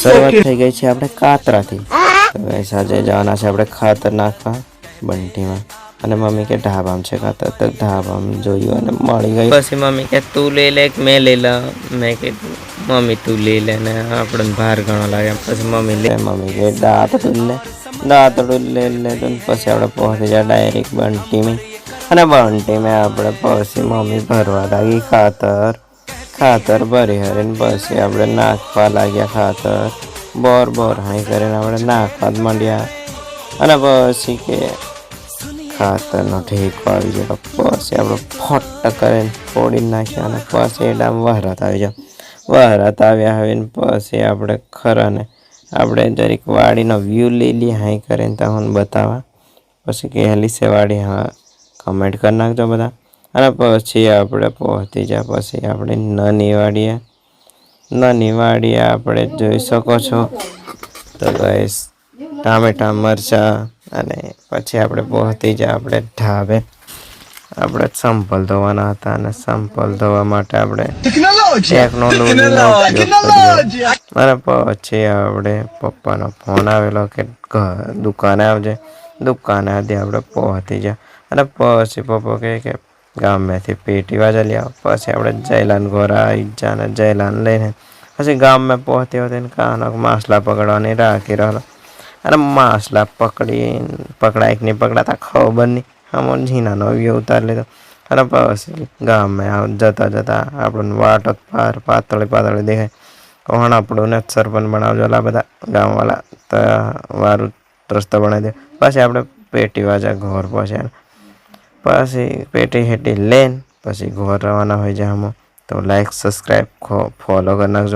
શરૂઆત થઈ ગઈ છે આપણે કાતરાથી. તો ગાઈસ આજે જવાના છે આપણે ખાતર નાખવા બંટીમાં. અને મમ્મી કે ઢાબામાં છે ખાતર, તો ઢાબામાં જોયું અને મળી ગઈ. પછી મમ્મી કે તું લઈ લે કે મેં લઈ લઉં. મેં કીધું મમ્મી તું લઈ લે ને આપણને ભાર ઘણો લાગે. પછી મમ્મી કે દાંતડું લઈ લે તો પછી આપણે પહોંચી જાય ડાયરેક્ટ બંટીમાં. અને બંટીમાં આપણે પછી મમ્મી ભરવા લાગી ખાતર ભરી હરીને પછી આપણે નાખવા લાગ્યા ખાતર. બોર હાઈ કરીને આપણે નાખવા જ માંડ્યા. અને પછી કે ખાતરનો ઠેકો આવી ગયો. પછી આપણે ફોટ કરીને ફોડી નાખ્યા. અને પછી એડામ વહરાત આવી જાય. વહરાત આવ્યા હવે પછી આપણે ખરાને આપણે જરીક વાડીનો વ્યૂ લઈ લઈએ હાઈ કરીને તમને બતાવવા. પછી કે હેલી છે વાડી, હા કમેન્ટ કરી નાખજો બધા. અને પછી આપણે પહોંચી જાય પછી આપણે નાની વાડીએ આપણે જોઈ શકો છો. તો ગાઈસ ટામેટા મરચાં. અને પછી આપણે પહોંચી જાય આપણે ઢાબે. આપણે સંપલ ધોવાના હતા અને સંપલ ધોવા માટે આપણે ટેકનોલોજીનો ઉપયોગ કર્યો. અને પછી આપણે પપ્પાનો ફોન આવેલો કે દુકાને આવજે. દુકાને આજે આપણે પહોંચી જાય. અને પછી પપ્પા કહે કે ગામેથી પેટી વાજા લઈ આવો. પછી આપણે જયલાન ઘોરા આવી જાય અને જયલાન લઈને પછી ગામમાં પહોંચી હોતી કાનો માછલા પકડવાની રાખી રહેલો. અને માછલા પકડાય કે નહીં પકડાતા ખબર નહીં. આમાં ઝીણાનો વ્યૂ ઉતારી લીધો. અને પછી ગામમાં જતા આપણને વાટો પાતળી દેખાય. કોણ આપણું ને સરપંચ બનાવજો લા બધા ગામવાળા તો વારું રસ્તો બનાવી દે. પછી આપણે પેટી વાજા ઘર પહોંચ્યા. પછી પેટી હેટી લઈને પછી ઘર રવાના હોય જાય. તો લાઈક સબસ્ક્રાઈબ ફોલો કરી નાખજો.